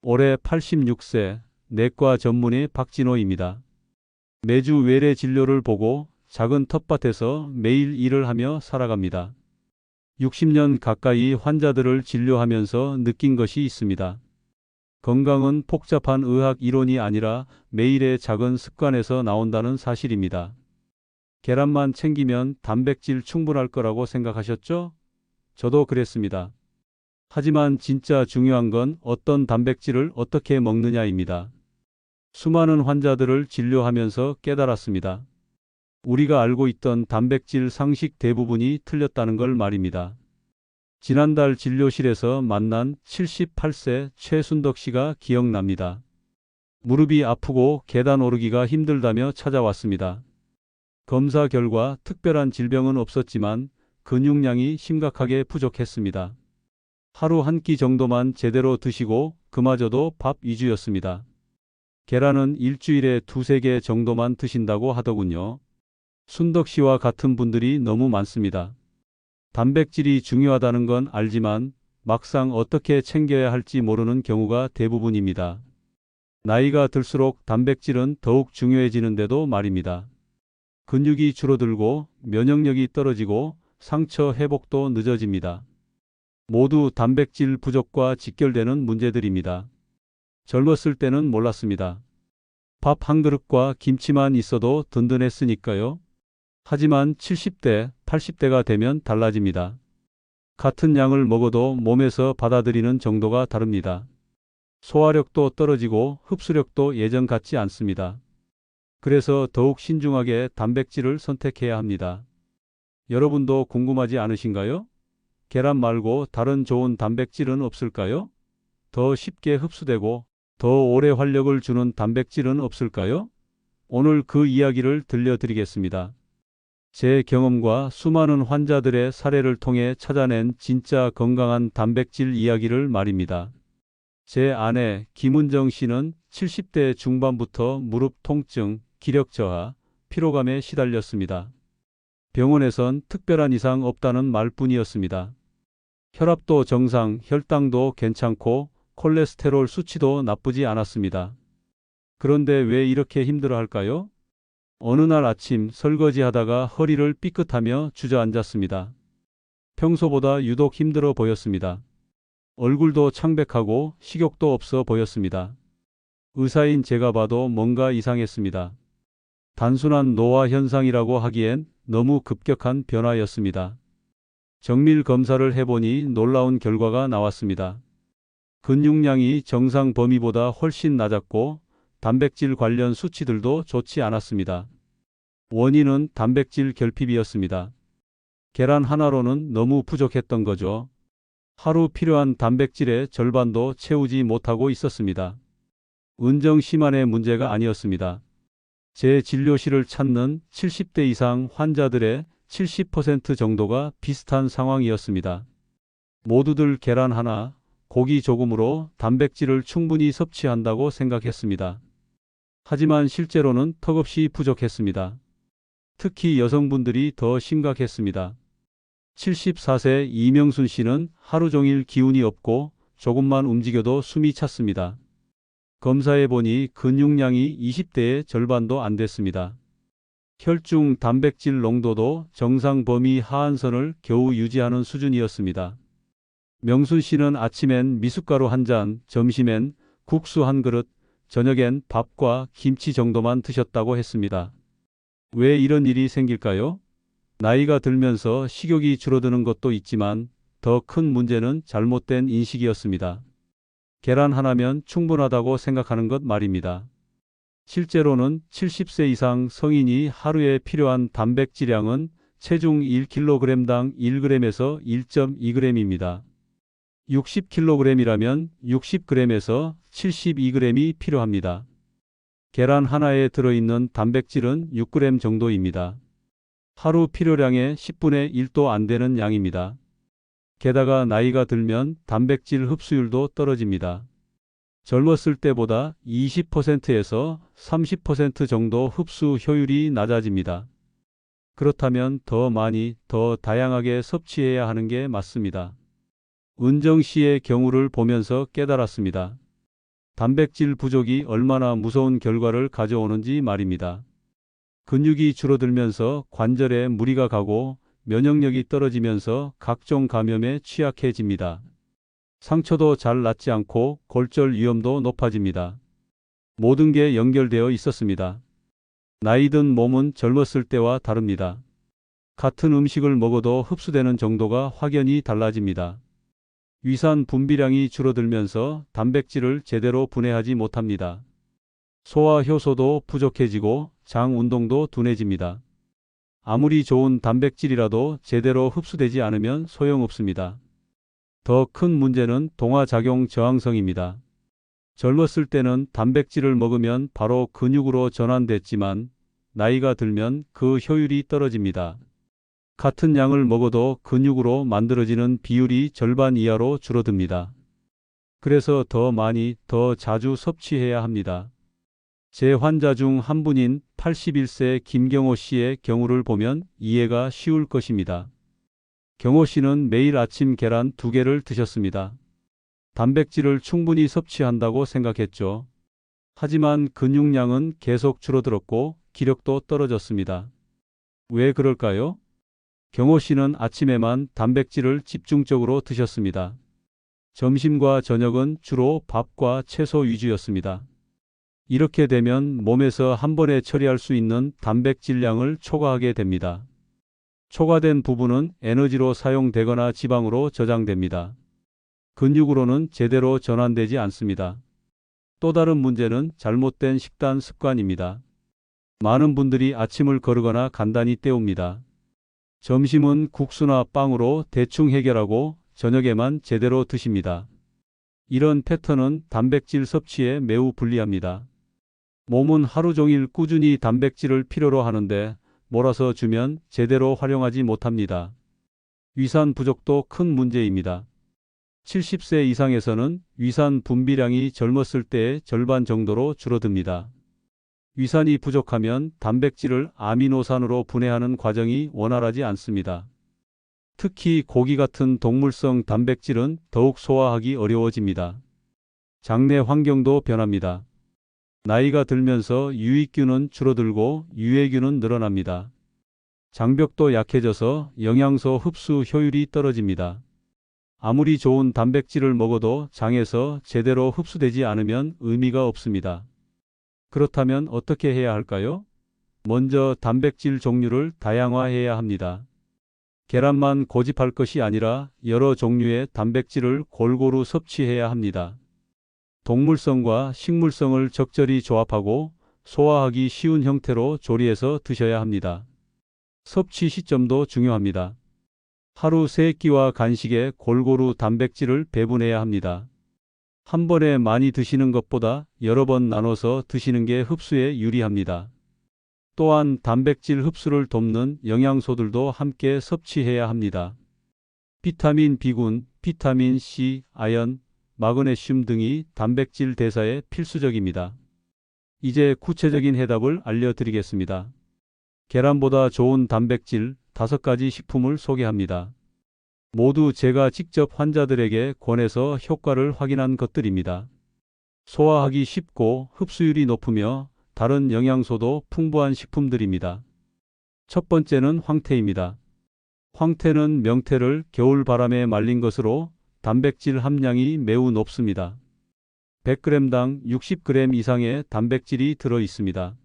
올해 86세 내과 전문의 박진호입니다. 매주 외래 진료를 보고 작은 텃밭에서 매일 일을 하며 살아갑니다. 60년 가까이 환자들을 진료하면서 느낀 것이 있습니다. 건강은 복잡한 의학 이론이 아니라 매일의 작은 습관에서 나온다는 사실입니다. 계란만 챙기면 단백질 충분할 거라고 생각하셨죠? 저도 그랬습니다. 하지만 진짜 중요한 건 어떤 단백질을 어떻게 먹느냐입니다. 수많은 환자들을 진료하면서 깨달았습니다. 우리가 알고 있던 단백질 상식 대부분이 틀렸다는 걸 말입니다. 지난달 진료실에서 만난 78세 최순덕 씨가 기억납니다. 무릎이 아프고 계단 오르기가 힘들다며 찾아왔습니다. 검사 결과 특별한 질병은 없었지만 근육량이 심각하게 부족했습니다. 하루 한 끼 정도만 제대로 드시고 그마저도 밥 위주였습니다. 계란은 일주일에 2~3개 정도만 드신다고 하더군요. 순덕 씨와 같은 분들이 너무 많습니다. 단백질이 중요하다는 건 알지만 막상 어떻게 챙겨야 할지 모르는 경우가 대부분입니다. 나이가 들수록 단백질은 더욱 중요해지는데도 말입니다. 근육이 줄어들고 면역력이 떨어지고 상처 회복도 늦어집니다. 모두 단백질 부족과 직결되는 문제들입니다. 젊었을 때는 몰랐습니다. 밥 한 그릇과 김치만 있어도 든든했으니까요. 하지만 70대, 80대가 되면 달라집니다. 같은 양을 먹어도 몸에서 받아들이는 정도가 다릅니다. 소화력도 떨어지고 흡수력도 예전 같지 않습니다. 그래서 더욱 신중하게 단백질을 선택해야 합니다. 여러분도 궁금하지 않으신가요? 계란 말고 다른 좋은 단백질은 없을까요? 더 쉽게 흡수되고 더 오래 활력을 주는 단백질은 없을까요? 오늘 그 이야기를 들려드리겠습니다. 제 경험과 수많은 환자들의 사례를 통해 찾아낸 진짜 건강한 단백질 이야기를 말입니다. 제 아내 김은정 씨는 70대 중반부터 무릎 통증, 기력 저하, 피로감에 시달렸습니다. 병원에선 특별한 이상 없다는 말뿐이었습니다. 혈압도 정상, 혈당도 괜찮고 콜레스테롤 수치도 나쁘지 않았습니다. 그런데 왜 이렇게 힘들어할까요? 어느 날 아침 설거지하다가 허리를 삐끗하며 주저앉았습니다. 평소보다 유독 힘들어 보였습니다. 얼굴도 창백하고 식욕도 없어 보였습니다. 의사인 제가 봐도 뭔가 이상했습니다. 단순한 노화 현상이라고 하기엔 너무 급격한 변화였습니다. 정밀 검사를 해보니 놀라운 결과가 나왔습니다. 근육량이 정상 범위보다 훨씬 낮았고 단백질 관련 수치들도 좋지 않았습니다. 원인은 단백질 결핍이었습니다. 계란 하나로는 너무 부족했던 거죠. 하루 필요한 단백질의 절반도 채우지 못하고 있었습니다. 은정 씨만의 문제가 아니었습니다. 제 진료실을 찾는 70대 이상 환자들의 70% 정도가 비슷한 상황이었습니다. 모두들 계란 하나, 고기 조금으로 단백질을 충분히 섭취한다고 생각했습니다. 하지만 실제로는 턱없이 부족했습니다. 특히 여성분들이 더 심각했습니다. 74세 이명순 씨는 하루 종일 기운이 없고 조금만 움직여도 숨이 찼습니다. 검사해보니 근육량이 20대의 절반도 안 됐습니다. 혈중 단백질 농도도 정상 범위 하한선을 겨우 유지하는 수준이었습니다. 명순 씨는 아침엔 미숫가루 한 잔, 점심엔 국수 한 그릇, 저녁엔 밥과 김치 정도만 드셨다고 했습니다. 왜 이런 일이 생길까요? 나이가 들면서 식욕이 줄어드는 것도 있지만 더 큰 문제는 잘못된 인식이었습니다. 계란 하나면 충분하다고 생각하는 것 말입니다. 실제로는 70세 이상 성인이 하루에 필요한 단백질량은 체중 1kg당 1g에서 1.2g입니다. 60kg이라면 60g에서 72g이 필요합니다. 계란 하나에 들어있는 단백질은 6g 정도입니다. 하루 필요량의 10분의 1도 안 되는 양입니다. 게다가 나이가 들면 단백질 흡수율도 떨어집니다. 젊었을 때보다 20%에서 30% 정도 흡수 효율이 낮아집니다. 그렇다면 더 많이, 더 다양하게 섭취해야 하는 게 맞습니다. 은정 씨의 경우를 보면서 깨달았습니다. 단백질 부족이 얼마나 무서운 결과를 가져오는지 말입니다. 근육이 줄어들면서 관절에 무리가 가고 면역력이 떨어지면서 각종 감염에 취약해집니다. 상처도 잘 낫지 않고 골절 위험도 높아집니다. 모든 게 연결되어 있었습니다. 나이 든 몸은 젊었을 때와 다릅니다. 같은 음식을 먹어도 흡수되는 정도가 확연히 달라집니다. 위산 분비량이 줄어들면서 단백질을 제대로 분해하지 못합니다. 소화 효소도 부족해지고 장 운동도 둔해집니다. 아무리 좋은 단백질이라도 제대로 흡수되지 않으면 소용없습니다. 더 큰 문제는 동화작용 저항성입니다. 젊었을 때는 단백질을 먹으면 바로 근육으로 전환됐지만 나이가 들면 그 효율이 떨어집니다. 같은 양을 먹어도 근육으로 만들어지는 비율이 절반 이하로 줄어듭니다. 그래서 더 많이, 더 자주 섭취해야 합니다. 제 환자 중 한 분인 81세 김경호 씨의 경우를 보면 이해가 쉬울 것입니다. 경호 씨는 매일 아침 계란 2개를 드셨습니다. 단백질을 충분히 섭취한다고 생각했죠. 하지만 근육량은 계속 줄어들었고 기력도 떨어졌습니다. 왜 그럴까요? 경호 씨는 아침에만 단백질을 집중적으로 드셨습니다. 점심과 저녁은 주로 밥과 채소 위주였습니다. 이렇게 되면 몸에서 한 번에 처리할 수 있는 단백질량을 초과하게 됩니다. 초과된 부분은 에너지로 사용되거나 지방으로 저장됩니다. 근육으로는 제대로 전환되지 않습니다. 또 다른 문제는 잘못된 식단 습관입니다. 많은 분들이 아침을 거르거나 간단히 때웁니다. 점심은 국수나 빵으로 대충 해결하고 저녁에만 제대로 드십니다. 이런 패턴은 단백질 섭취에 매우 불리합니다. 몸은 하루 종일 꾸준히 단백질을 필요로 하는데 몰아서 주면 제대로 활용하지 못합니다. 위산 부족도 큰 문제입니다. 70세 이상에서는 위산 분비량이 젊었을 때의 절반 정도로 줄어듭니다. 위산이 부족하면 단백질을 아미노산으로 분해하는 과정이 원활하지 않습니다. 특히 고기 같은 동물성 단백질은 더욱 소화하기 어려워집니다. 장내 환경도 변합니다. 나이가 들면서 유익균은 줄어들고 유해균은 늘어납니다. 장벽도 약해져서 영양소 흡수 효율이 떨어집니다. 아무리 좋은 단백질을 먹어도 장에서 제대로 흡수되지 않으면 의미가 없습니다. 그렇다면 어떻게 해야 할까요? 먼저 단백질 종류를 다양화해야 합니다. 계란만 고집할 것이 아니라 여러 종류의 단백질을 골고루 섭취해야 합니다. 동물성과 식물성을 적절히 조합하고 소화하기 쉬운 형태로 조리해서 드셔야 합니다. 섭취 시점도 중요합니다. 하루 3끼와 간식에 골고루 단백질을 배분해야 합니다. 한 번에 많이 드시는 것보다 여러 번 나눠서 드시는 게 흡수에 유리합니다. 또한 단백질 흡수를 돕는 영양소들도 함께 섭취해야 합니다. 비타민 B군, 비타민 C, 아연, 마그네슘 등이 단백질 대사에 필수적입니다. 이제 구체적인 해답을 알려드리겠습니다. 계란보다 좋은 단백질 5가지 식품을 소개합니다. 모두 제가 직접 환자들에게 권해서 효과를 확인한 것들입니다. 소화하기 쉽고 흡수율이 높으며 다른 영양소도 풍부한 식품들입니다. 첫 번째는 황태입니다. 황태는 명태를 겨울 바람에 말린 것으로 단백질 함량이 매우 높습니다. 100g당 60g 이상의 단백질이 들어 있습니다.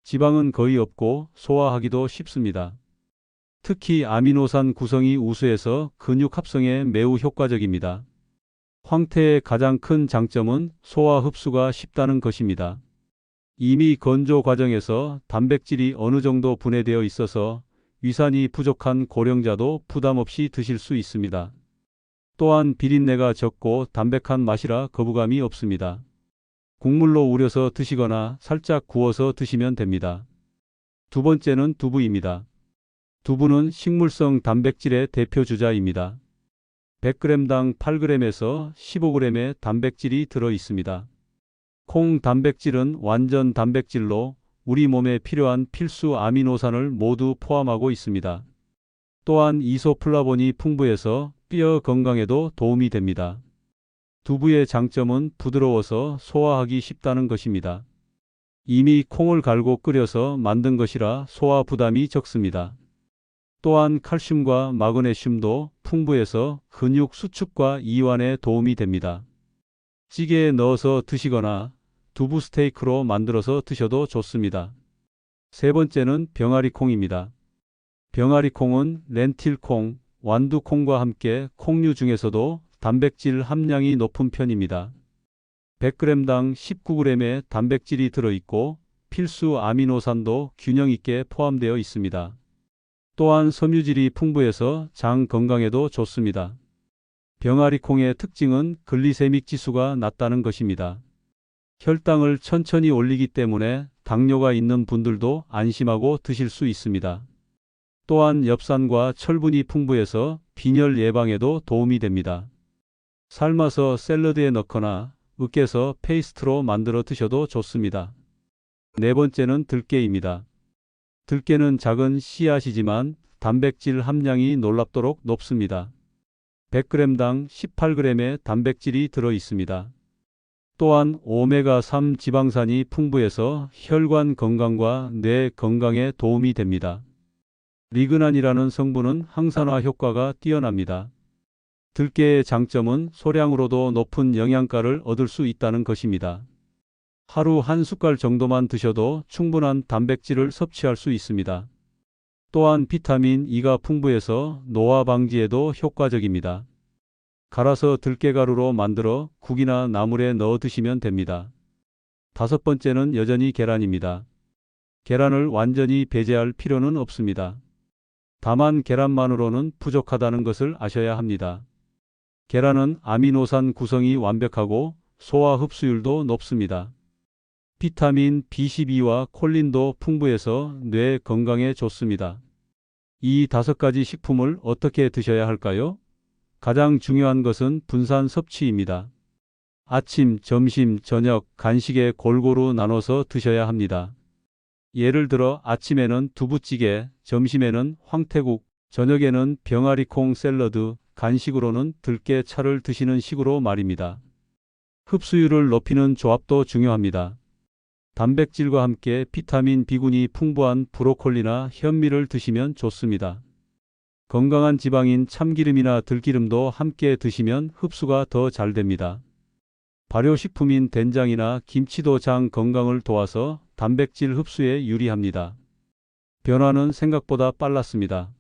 지방은 거의 없고 소화하기도 쉽습니다. 특히 아미노산 구성이 우수해서 근육 합성에 매우 효과적입니다. 황태의 가장 큰 장점은 소화 흡수가 쉽다는 것입니다. 이미 건조 과정에서 단백질이 어느 정도 분해되어 있어서 위산이 부족한 고령자도 부담 없이 드실 수 있습니다. 또한 비린내가 적고 담백한 맛이라 거부감이 없습니다. 국물로 우려서 드시거나 살짝 구워서 드시면 됩니다. 두 번째는 두부입니다. 두부는 식물성 단백질의 대표 주자입니다. 100g당 8g에서 15g의 단백질이 들어 있습니다. 콩 단백질은 완전 단백질로 우리 몸에 필요한 필수 아미노산을 모두 포함하고 있습니다. 또한 이소플라본이 풍부해서 뼈 건강에도 도움이 됩니다. 두부의 장점은 부드러워서 소화하기 쉽다는 것입니다. 이미 콩을 갈고 끓여서 만든 것이라 소화 부담이 적습니다. 또한 칼슘과 마그네슘도 풍부해서 근육 수축과 이완에 도움이 됩니다. 찌개에 넣어서 드시거나 두부 스테이크로 만들어서 드셔도 좋습니다. 세 번째는 병아리콩입니다. 병아리콩은 렌틸콩, 완두콩과 함께 콩류 중에서도 단백질 함량이 높은 편입니다. 100g당 19g의 단백질이 들어있고 필수 아미노산도 균형 있게 포함되어 있습니다. 또한 섬유질이 풍부해서 장 건강에도 좋습니다. 병아리콩의 특징은 글리세믹 지수가 낮다는 것입니다. 혈당을 천천히 올리기 때문에 당뇨가 있는 분들도 안심하고 드실 수 있습니다. 또한 엽산과 철분이 풍부해서 빈혈 예방에도 도움이 됩니다. 삶아서 샐러드에 넣거나 으깨서 페이스트로 만들어 드셔도 좋습니다. 네 번째는 들깨입니다. 들깨는 작은 씨앗이지만 단백질 함량이 놀랍도록 높습니다. 100g당 18g의 단백질이 들어 있습니다. 또한 오메가3 지방산이 풍부해서 혈관 건강과 뇌 건강에 도움이 됩니다. 리그난이라는 성분은 항산화 효과가 뛰어납니다. 들깨의 장점은 소량으로도 높은 영양가를 얻을 수 있다는 것입니다. 하루 한 숟갈 정도만 드셔도 충분한 단백질을 섭취할 수 있습니다. 또한 비타민 E가 풍부해서 노화 방지에도 효과적입니다. 갈아서 들깨가루로 만들어 국이나 나물에 넣어 드시면 됩니다. 다섯 번째는 여전히 계란입니다. 계란을 완전히 배제할 필요는 없습니다. 다만 계란만으로는 부족하다는 것을 아셔야 합니다. 계란은 아미노산 구성이 완벽하고 소화 흡수율도 높습니다. 비타민 B12와 콜린도 풍부해서 뇌 건강에 좋습니다. 이 5가지 식품을 어떻게 드셔야 할까요? 가장 중요한 것은 분산 섭취입니다. 아침, 점심, 저녁, 간식에 골고루 나눠서 드셔야 합니다. 예를 들어 아침에는 두부찌개, 점심에는 황태국, 저녁에는 병아리콩 샐러드, 간식으로는 들깨차를 드시는 식으로 말입니다. 흡수율을 높이는 조합도 중요합니다. 단백질과 함께 비타민 B군이 풍부한 브로콜리나 현미를 드시면 좋습니다. 건강한 지방인 참기름이나 들기름도 함께 드시면 흡수가 더 잘 됩니다. 발효식품인 된장이나 김치도 장 건강을 도와서 단백질 흡수에 유리합니다. 변화는 생각보다 빨랐습니다.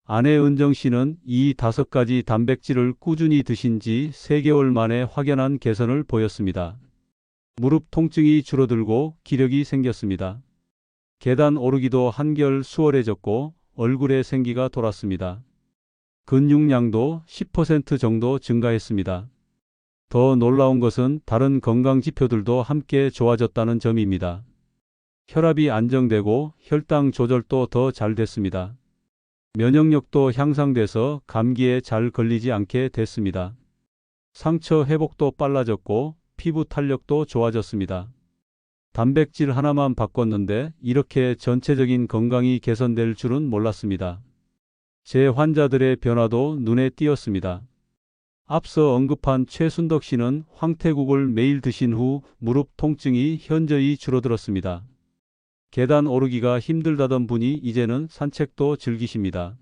아내 은정 씨는 이 5가지 단백질을 꾸준히 드신 지 3개월 만에 확연한 개선을 보였습니다. 무릎 통증이 줄어들고 기력이 생겼습니다. 계단 오르기도 한결 수월해졌고 얼굴에 생기가 돌았습니다. 근육량도 10% 정도 증가했습니다. 더 놀라운 것은 다른 건강 지표들도 함께 좋아졌다는 점입니다. 혈압이 안정되고 혈당 조절도 더 잘 됐습니다. 면역력도 향상돼서 감기에 잘 걸리지 않게 됐습니다. 상처 회복도 빨라졌고 피부 탄력도 좋아졌습니다. 단백질 하나만 바꿨는데 이렇게 전체적인 건강이 개선될 줄은 몰랐습니다. 제 환자들의 변화도 눈에 띄었습니다. 앞서 언급한 최순덕 씨는 황태국을 매일 드신 후 무릎 통증이 현저히 줄어들었습니다. 계단 오르기가 힘들다던 분이 이제는 산책도 즐기십니다.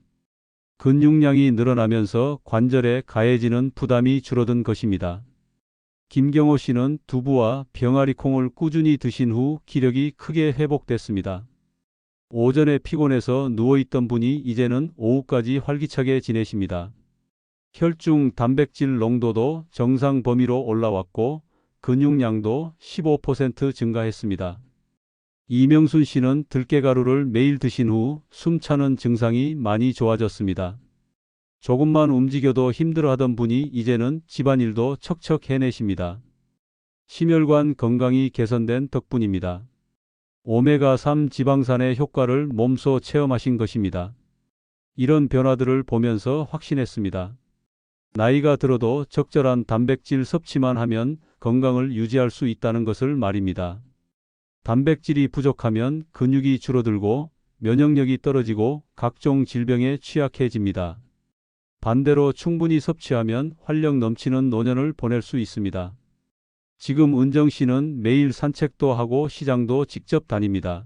근육량이 늘어나면서 관절에 가해지는 부담이 줄어든 것입니다. 김경호 씨는 두부와 병아리콩을 꾸준히 드신 후 기력이 크게 회복됐습니다. 오전에 피곤해서 누워있던 분이 이제는 오후까지 활기차게 지내십니다. 혈중 단백질 농도도 정상 범위로 올라왔고 근육량도 15% 증가했습니다. 이명순 씨는 들깨가루를 매일 드신 후 숨차는 증상이 많이 좋아졌습니다. 조금만 움직여도 힘들어하던 분이 이제는 집안일도 척척 해내십니다. 심혈관 건강이 개선된 덕분입니다. 오메가3 지방산의 효과를 몸소 체험하신 것입니다. 이런 변화들을 보면서 확신했습니다. 나이가 들어도 적절한 단백질 섭취만 하면 건강을 유지할 수 있다는 것을 말입니다. 단백질이 부족하면 근육이 줄어들고 면역력이 떨어지고 각종 질병에 취약해집니다. 반대로 충분히 섭취하면 활력 넘치는 노년을 보낼 수 있습니다. 지금 은정 씨는 매일 산책도 하고 시장도 직접 다닙니다.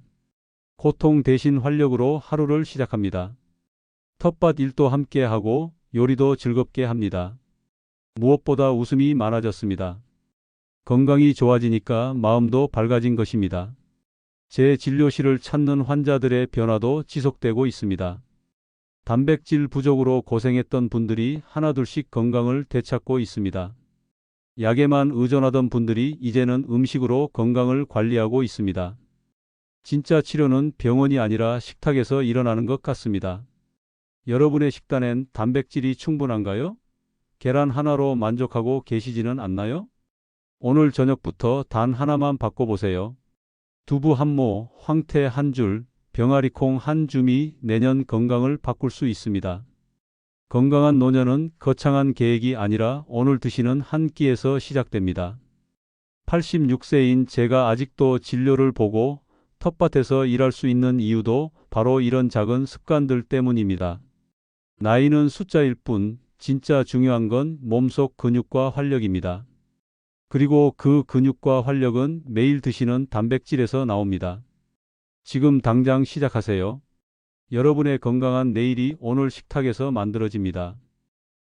고통 대신 활력으로 하루를 시작합니다. 텃밭 일도 함께 하고 요리도 즐겁게 합니다. 무엇보다 웃음이 많아졌습니다. 건강이 좋아지니까 마음도 밝아진 것입니다. 제 진료실을 찾는 환자들의 변화도 지속되고 있습니다. 단백질 부족으로 고생했던 분들이 하나둘씩 건강을 되찾고 있습니다. 약에만 의존하던 분들이 이제는 음식으로 건강을 관리하고 있습니다. 진짜 치료는 병원이 아니라 식탁에서 일어나는 것 같습니다. 여러분의 식단엔 단백질이 충분한가요? 계란 하나로 만족하고 계시지는 않나요? 오늘 저녁부터 단 하나만 바꿔보세요. 두부 한 모, 황태 한 줄, 병아리콩 한 줌이 내년 건강을 바꿀 수 있습니다. 건강한 노년은 거창한 계획이 아니라 오늘 드시는 한 끼에서 시작됩니다. 86세인 제가 아직도 진료를 보고 텃밭에서 일할 수 있는 이유도 바로 이런 작은 습관들 때문입니다. 나이는 숫자일 뿐 진짜 중요한 건 몸속 근육과 활력입니다. 그리고 그 근육과 활력은 매일 드시는 단백질에서 나옵니다. 지금 당장 시작하세요. 여러분의 건강한 내일이 오늘 식탁에서 만들어집니다.